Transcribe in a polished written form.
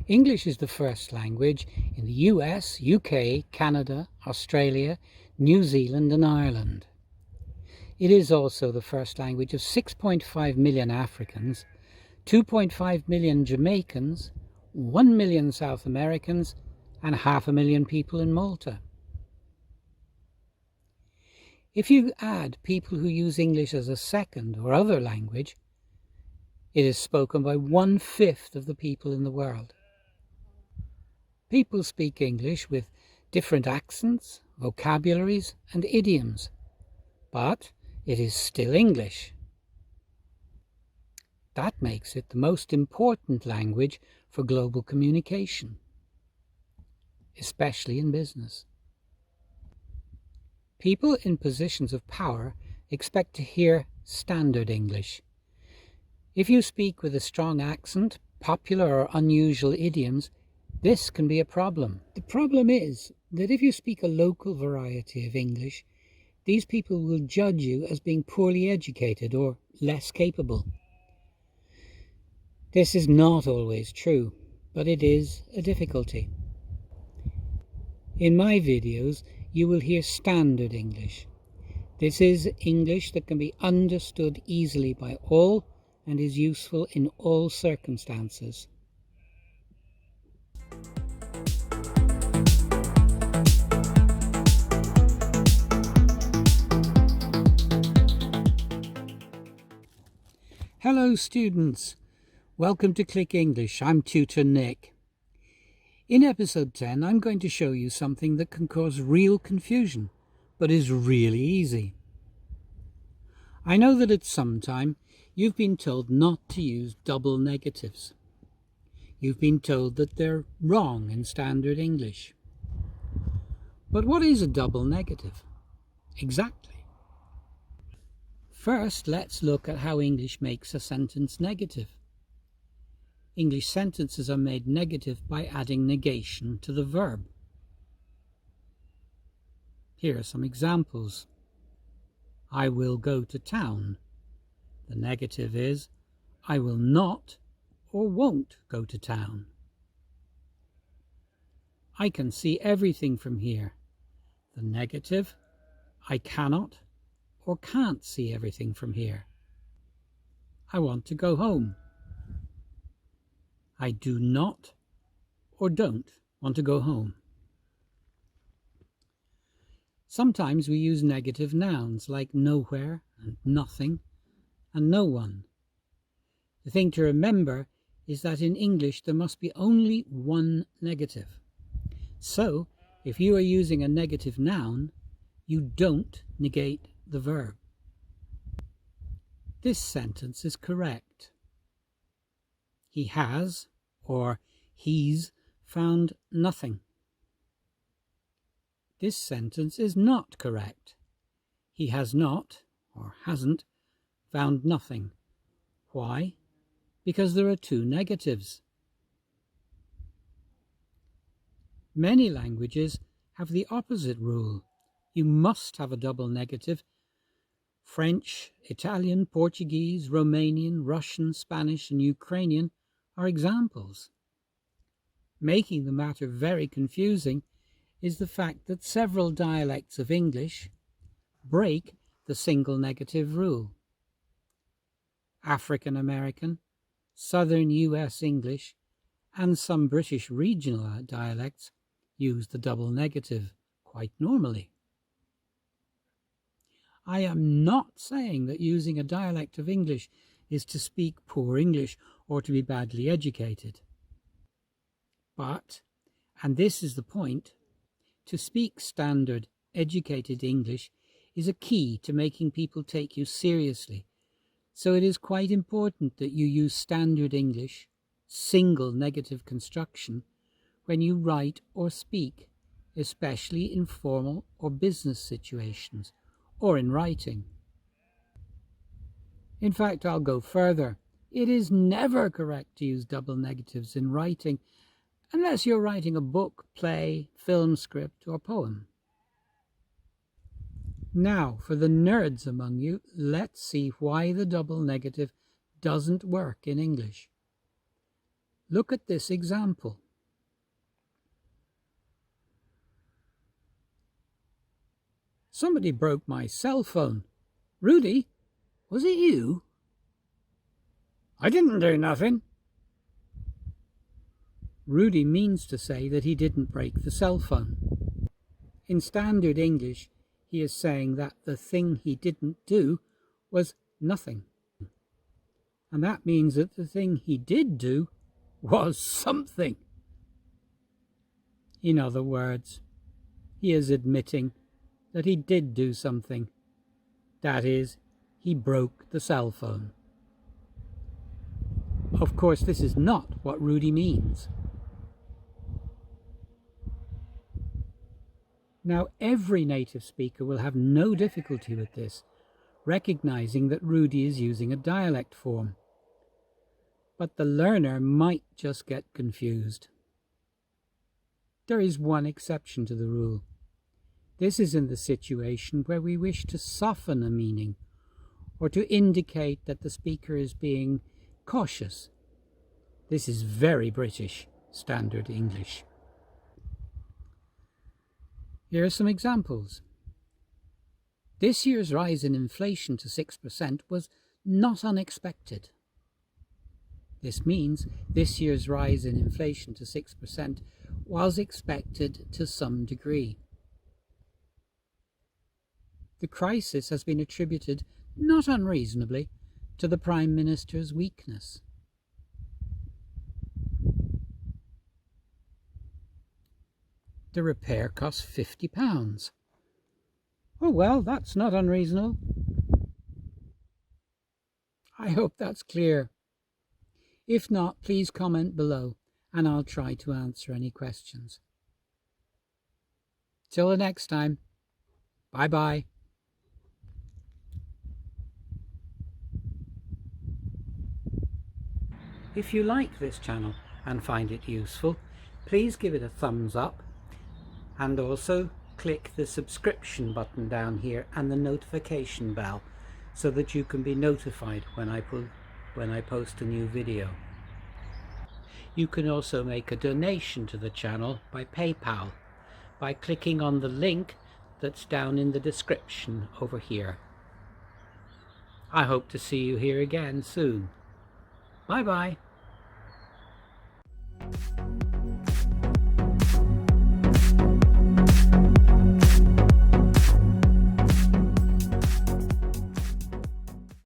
English is the first language in the US, UK, Canada, Australia, New Zealand and Ireland. It is also the first language of 6.5 million Africans, 2.5 million Jamaicans, 1 million South Americans and 500,000 people in Malta. If you add people who use English as a second or other language, it is spoken by 1/5 of the people in the world. People speak English with different accents, vocabularies and idioms, but it is still English. That makes it the most important language for global communication, especially in business. People in positions of power expect to hear standard English. If you speak with a strong accent, popular or unusual idioms, this can be a problem. The problem is that if you speak a local variety of English, these people will judge you as being poorly educated or less capable. This is not always true, but it is a difficulty. In my videos, you will hear standard English. This is English that can be understood easily by all and is useful in all circumstances. Hello students, welcome to Click English. I'm Tutor Nick. In episode 10 I'm going to show you something that can cause real confusion, but is really easy. I know that at some time you've been told not to use double negatives. You've been told that they're wrong in standard English. But what is a double negative? Exactly. First, let's look at how English makes a sentence negative. English sentences are made negative by adding negation to the verb. Here are some examples. I will go to town. The negative is I will not or won't go to town. I can see everything from here. The negative, I cannot or can't see everything from here. I want to go home. I do not or don't want to go home. Sometimes we use negative nouns like nowhere and nothing and no one. The thing to remember is that in English there must be only one negative. So if you are using a negative noun, you don't negate the verb. This sentence is correct. He has or he's found nothing. This sentence is not correct. He has not or hasn't found nothing. Why? Because there are two negatives. Many languages have the opposite rule. You must have a double negative. French, Italian, Portuguese, Romanian, Russian, Spanish and Ukrainian are examples. Making the matter very confusing is the fact that several dialects of English break the single negative rule. African American, Southern US English and some British regional dialects use the double negative quite normally. I am not saying that using a dialect of English is to speak poor English or to be badly educated. But, and this is the point, to speak standard, educated English is a key to making people take you seriously. So it is quite important that you use standard English, single negative construction, when you write or speak, especially in formal or business situations, or in writing. In fact, I'll go further. It is never correct to use double negatives in writing, unless you're writing a book, play, film script, or poem. Now, for the nerds among you, let's see why the double negative doesn't work in English. Look at this example. Somebody broke my cell phone. Rudy, was it you? I didn't do nothing. Rudy means to say that he didn't break the cell phone. In standard English, he is saying that the thing he didn't do was nothing. And that means that the thing he did do was something. In other words, he is admitting that he did do something. That is, he broke the cell phone. Of course, this is not what Rudy means. Now, every native speaker will have no difficulty with this, recognizing that Rudy is using a dialect form. But the learner might just get confused. There is one exception to the rule. This is in the situation where we wish to soften a meaning or to indicate that the speaker is being cautious. This is very British standard English. Here are some examples. This year's rise in inflation to 6% was not unexpected. This means this year's rise in inflation to 6% was expected to some degree. The crisis has been attributed, not unreasonably, to the Prime Minister's weakness. The repair costs £50. Oh well, that's not unreasonable. I hope that's clear. If not, please comment below and I'll try to answer any questions. Till the next time, bye-bye. If you like this channel and find it useful, please give it a thumbs up and also click the subscription button down here and the notification bell so that you can be notified when I post a new video. You can also make a donation to the channel by PayPal by clicking on the link that's down in the description over here. I hope to see you here again soon. Bye bye.